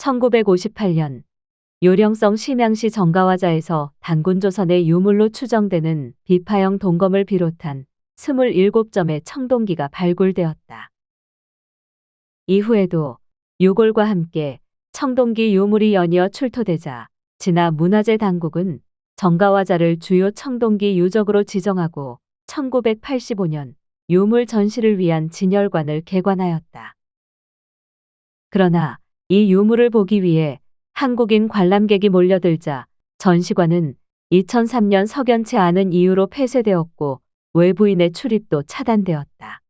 1958년 요령성 심양시 정가화자에서 단군조선의 유물로 추정되는 비파형 동검을 비롯한 27점의 청동기가 발굴되었다. 이후에도 유골과 함께 청동기 유물이 연이어 출토되자 진화문화재 당국은 정가화자를 주요 청동기 유적으로 지정하고 1985년 유물 전시를 위한 진열관을 개관하였다. 그러나 이 유물을 보기 위해 한국인 관람객이 몰려들자 전시관은 2003년 석연치 않은 이유로 폐쇄되었고 외부인의 출입도 차단되었다.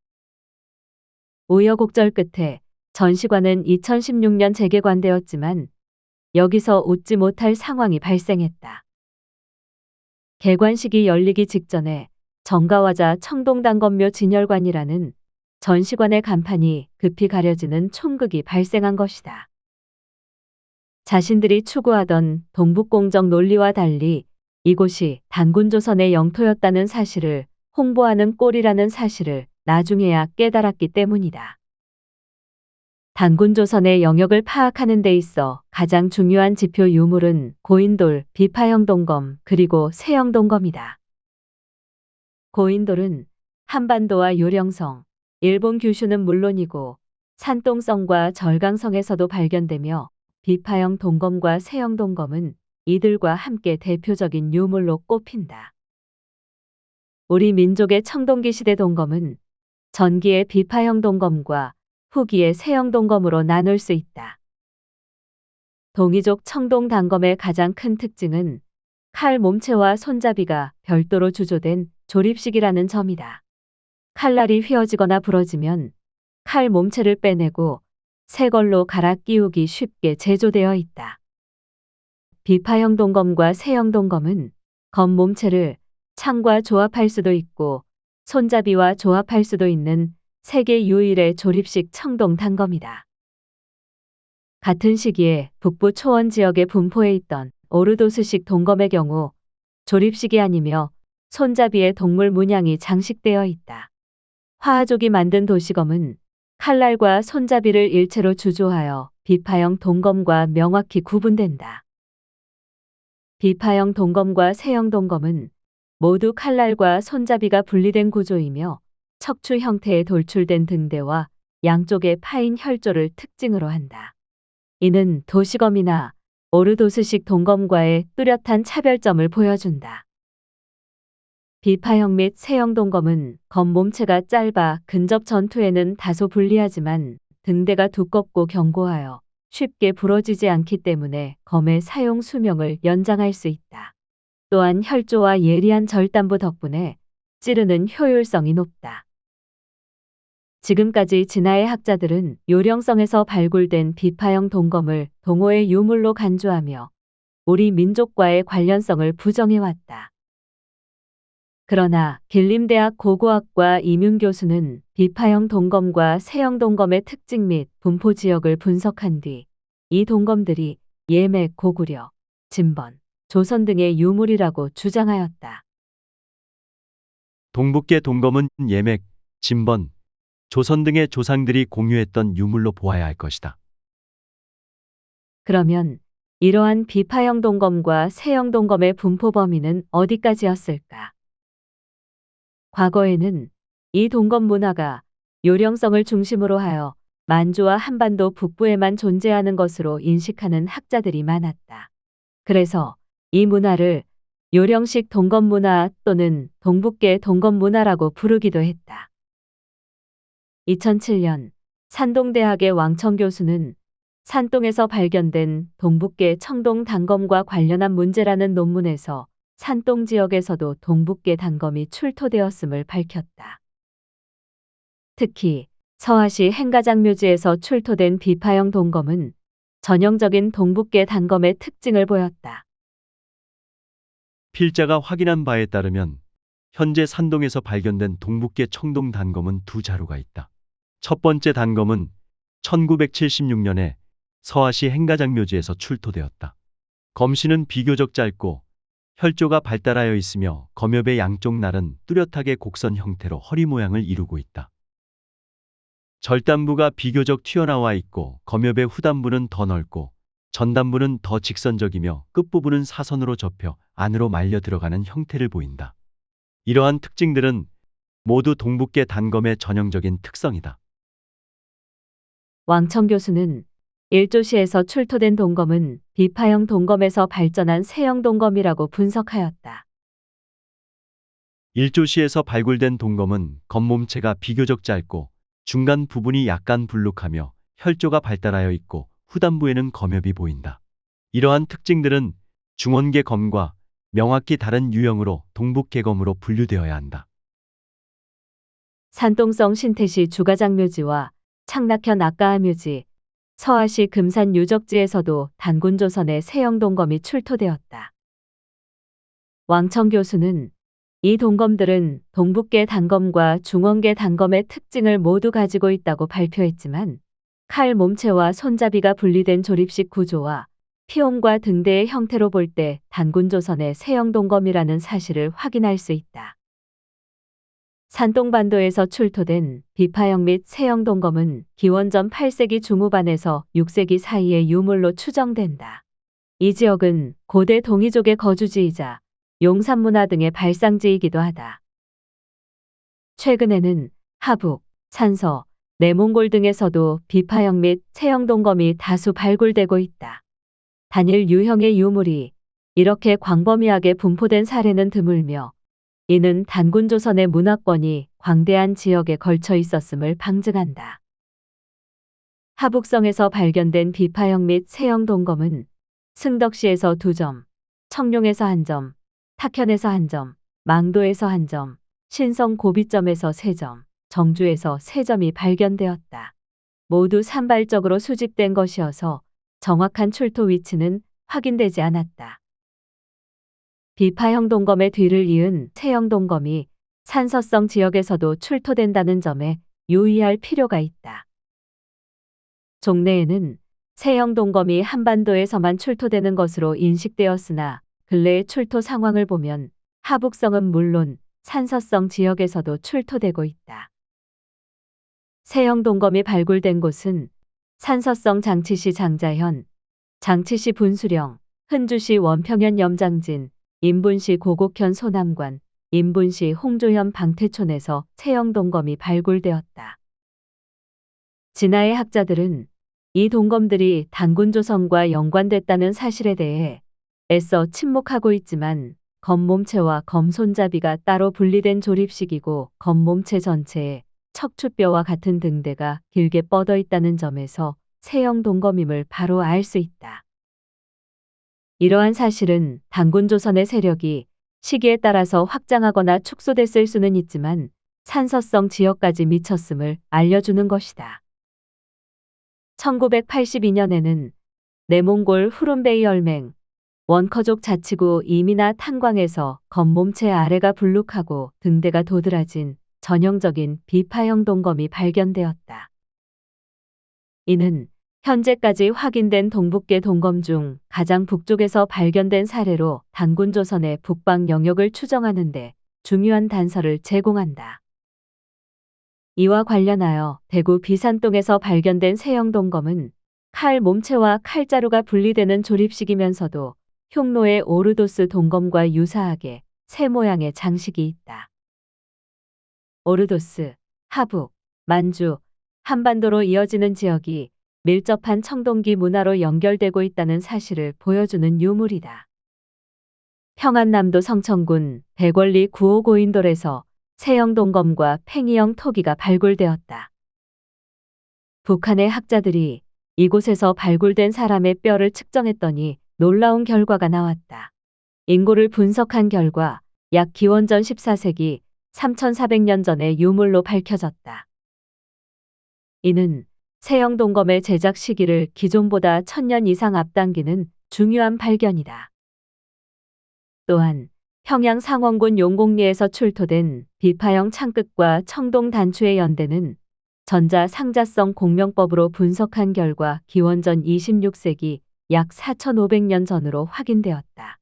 우여곡절 끝에 전시관은 2016년 재개관되었지만 여기서 웃지 못할 상황이 발생했다. 개관식이 열리기 직전에 정가화자 청동단검묘 진열관이라는 전시관의 간판이 급히 가려지는 총극이 발생한 것이다. 자신들이 추구하던 동북공정 논리와 달리 이곳이 단군조선의 영토였다는 사실을 홍보하는 꼴이라는 사실을 나중에야 깨달았기 때문이다. 단군조선의 영역을 파악하는 데 있어 가장 중요한 지표 유물은 고인돌, 비파형 동검, 그리고 세형 동검이다. 고인돌은 한반도와 요령성, 일본 규슈는 물론이고 산동성과 절강성에서도 발견되며 비파형 동검과 세형 동검은 이들과 함께 대표적인 유물로 꼽힌다. 우리 민족의 청동기 시대 동검은 전기의 비파형 동검과 후기의 세형 동검으로 나눌 수 있다. 동이족 청동 단검의 가장 큰 특징은 칼 몸체와 손잡이가 별도로 주조된 조립식이라는 점이다. 칼날이 휘어지거나 부러지면 칼 몸체를 빼내고 새 걸로 갈아 끼우기 쉽게 제조되어 있다. 비파형 동검과 세형 동검은 검 몸체를 창과 조합할 수도 있고 손잡이와 조합할 수도 있는 세계 유일의 조립식 청동 단검이다. 같은 시기에 북부 초원 지역에 분포해 있던 오르도스식 동검의 경우 조립식이 아니며 손잡이에 동물 문양이 장식되어 있다. 화하족이 만든 도시검은 칼날과 손잡이를 일체로 주조하여 비파형 동검과 명확히 구분된다. 비파형 동검과 세형 동검은 모두 칼날과 손잡이가 분리된 구조이며 척추 형태의 돌출된 등대와 양쪽에 파인 혈조를 특징으로 한다. 이는 도시검이나 오르도스식 동검과의 뚜렷한 차별점을 보여준다. 비파형 및 세형 동검은 검 몸체가 짧아 근접 전투에는 다소 불리하지만 등대가 두껍고 견고하여 쉽게 부러지지 않기 때문에 검의 사용 수명을 연장할 수 있다. 또한 혈조와 예리한 절단부 덕분에 찌르는 효율성이 높다. 지금까지 진화의 학자들은 요령성에서 발굴된 비파형 동검을 동호의 유물로 간주하며 우리 민족과의 관련성을 부정해왔다. 그러나 길림대학 고고학과 이문 교수는 비파형 동검과 세형 동검의 특징 및 분포 지역을 분석한 뒤 이 동검들이 예맥, 고구려, 진번, 조선 등의 유물이라고 주장하였다. 동북계 동검은 예맥, 진번, 조선 등의 조상들이 공유했던 유물로 보아야 할 것이다. 그러면 이러한 비파형 동검과 세형 동검의 분포 범위는 어디까지였을까? 과거에는 이 동검 문화가 요령성을 중심으로 하여 만주와 한반도 북부에만 존재하는 것으로 인식하는 학자들이 많았다. 그래서 이 문화를 요령식 동검 문화 또는 동북계 동검 문화라고 부르기도 했다. 2007년 산동대학의 왕청 교수는 산동에서 발견된 동북계 청동 단검과 관련한 문제라는 논문에서 산동 지역에서도 동북계 단검이 출토되었음을 밝혔다. 특히 서하시 행가장묘지에서 출토된 비파형 동검은 전형적인 동북계 단검의 특징을 보였다. 필자가 확인한 바에 따르면 현재 산동에서 발견된 동북계 청동 단검은 두 자루가 있다. 첫 번째 단검은 1976년에 서하시 행가장묘지에서 출토되었다. 검시는 비교적 짧고 혈조가 발달하여 있으며 검엽의 양쪽 날은 뚜렷하게 곡선 형태로 허리 모양을 이루고 있다. 절단부가 비교적 튀어나와 있고 검엽의 후단부는 더 넓고 전단부는 더 직선적이며 끝부분은 사선으로 접혀 안으로 말려 들어가는 형태를 보인다. 이러한 특징들은 모두 동북계 단검의 전형적인 특성이다. 왕청 교수는 1조시에서 출토된 동검은 비파형 동검에서 발전한 세형 동검이라고 분석하였다. 1조시에서 발굴된 동검은 겉몸체가 비교적 짧고 중간 부분이 약간 불룩하며 혈조가 발달하여 있고 후단부에는 검엽이 보인다. 이러한 특징들은 중원계 검과 명확히 다른 유형으로 동북계 검으로 분류되어야 한다. 산동성 신태시 주가장묘지와 창락현 악가하묘지, 서하시 금산 유적지에서도 단군조선의 세형 동검이 출토되었다. 왕청 교수는 이 동검들은 동북계 단검과 중원계 단검의 특징을 모두 가지고 있다고 발표했지만 칼 몸체와 손잡이가 분리된 조립식 구조와 피홈과 등대의 형태로 볼 때 단군조선의 세형 동검이라는 사실을 확인할 수 있다. 산동반도에서 출토된 비파형 및 세형 동검은 기원전 8세기 중후반에서 6세기 사이의 유물로 추정된다. 이 지역은 고대 동이족의 거주지이자 용산문화 등의 발상지이기도 하다. 최근에는 하북, 산서, 내몽골 등에서도 비파형 및 세형 동검이 다수 발굴되고 있다. 단일 유형의 유물이 이렇게 광범위하게 분포된 사례는 드물며 이는 단군조선의 문화권이 광대한 지역에 걸쳐 있었음을 방증한다. 하북성에서 발견된 비파형 및 세형 동검은 승덕시에서 2점, 청룡에서 1점, 탁현에서 1점, 망도에서 1점, 신성 고비점에서 3점, 정주에서 3점이 발견되었다. 모두 산발적으로 수집된 것이어서 정확한 출토 위치는 확인되지 않았다. 비파형 동검의 뒤를 이은 세형 동검이 산서성 지역에서도 출토된다는 점에 유의할 필요가 있다. 종래에는 세형 동검이 한반도에서만 출토되는 것으로 인식되었으나 근래의 출토 상황을 보면 하북성은 물론 산서성 지역에서도 출토되고 있다. 세형 동검이 발굴된 곳은 산서성 장치시 장자현, 장치시 분수령, 흔주시 원평현 염장진, 인분시 고곡현 소남관, 인분시 홍조현 방태촌에서 세형 동검이 발굴되었다. 진화의 학자들은 이 동검들이 단군조선과 연관됐다는 사실에 대해 애써 침묵하고 있지만 겉몸체와 검손잡이가 따로 분리된 조립식이고 겉몸체 전체에 척추뼈와 같은 등대가 길게 뻗어 있다는 점에서 세형 동검임을 바로 알 수 있다. 이러한 사실은 단군조선의 세력이 시기에 따라서 확장하거나 축소됐을 수는 있지만 산서성 지역까지 미쳤음을 알려주는 것이다. 1982년에는 내몽골 후룬베이 열맹, 원커족 자치구 이미나 탄광에서 겉몸체 아래가 불룩하고 등대가 도드라진 전형적인 비파형 동검이 발견되었다. 이는 현재까지 확인된 동북계 동검 중 가장 북쪽에서 발견된 사례로 단군조선의 북방 영역을 추정하는 데 중요한 단서를 제공한다. 이와 관련하여 대구 비산동에서 발견된 세형 동검은 칼 몸체와 칼자루가 분리되는 조립식이면서도 흉노의 오르도스 동검과 유사하게 새 모양의 장식이 있다. 오르도스, 하북, 만주, 한반도로 이어지는 지역이 밀접한 청동기 문화로 연결되고 있다는 사실을 보여주는 유물이다. 평안남도 성천군 백월리 9호 고인돌에서 세형 동검과 팽이형 토기가 발굴되었다. 북한의 학자들이 이곳에서 발굴된 사람의 뼈를 측정했더니 놀라운 결과가 나왔다. 인구를 분석한 결과 약 기원전 14세기 3400년 전의 유물로 밝혀졌다. 이는 세형 동검의 제작 시기를 기존보다 1000년 이상 앞당기는 중요한 발견이다. 또한 평양 상원군 용곡리에서 출토된 비파형 창끝과 청동 단추의 연대는 전자 상자성 공명법으로 분석한 결과 기원전 26세기 약 4500년 전으로 확인되었다.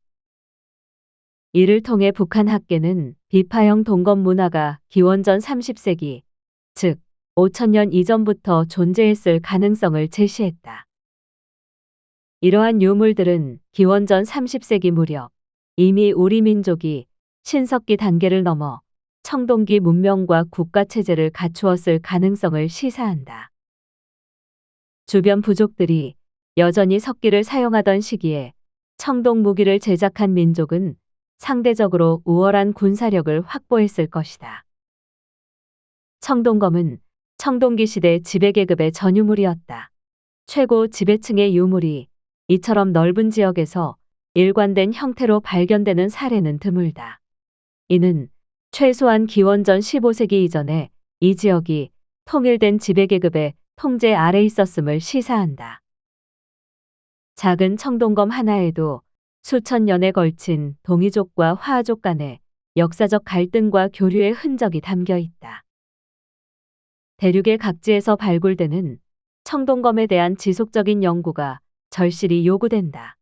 이를 통해 북한 학계는 비파형 동검 문화가 기원전 30세기, 즉 5000년 이전부터 존재했을 가능성을 제시했다. 이러한 유물들은 기원전 30세기 무렵 이미 우리 민족이 신석기 단계를 넘어 청동기 문명과 국가체제를 갖추었을 가능성을 시사한다. 주변 부족들이 여전히 석기를 사용하던 시기에 청동 무기를 제작한 민족은 상대적으로 우월한 군사력을 확보했을 것이다. 청동검은 청동기 시대 지배계급의 전유물이었다. 최고 지배층의 유물이 이처럼 넓은 지역에서 일관된 형태로 발견되는 사례는 드물다. 이는 최소한 기원전 15세기 이전에 이 지역이 통일된 지배계급의 통제 아래 있었음을 시사한다. 작은 청동검 하나에도 수천 년에 걸친 동이족과 화하족 간의 역사적 갈등과 교류의 흔적이 담겨 있다. 대륙의 각지에서 발굴되는 청동검에 대한 지속적인 연구가 절실히 요구된다.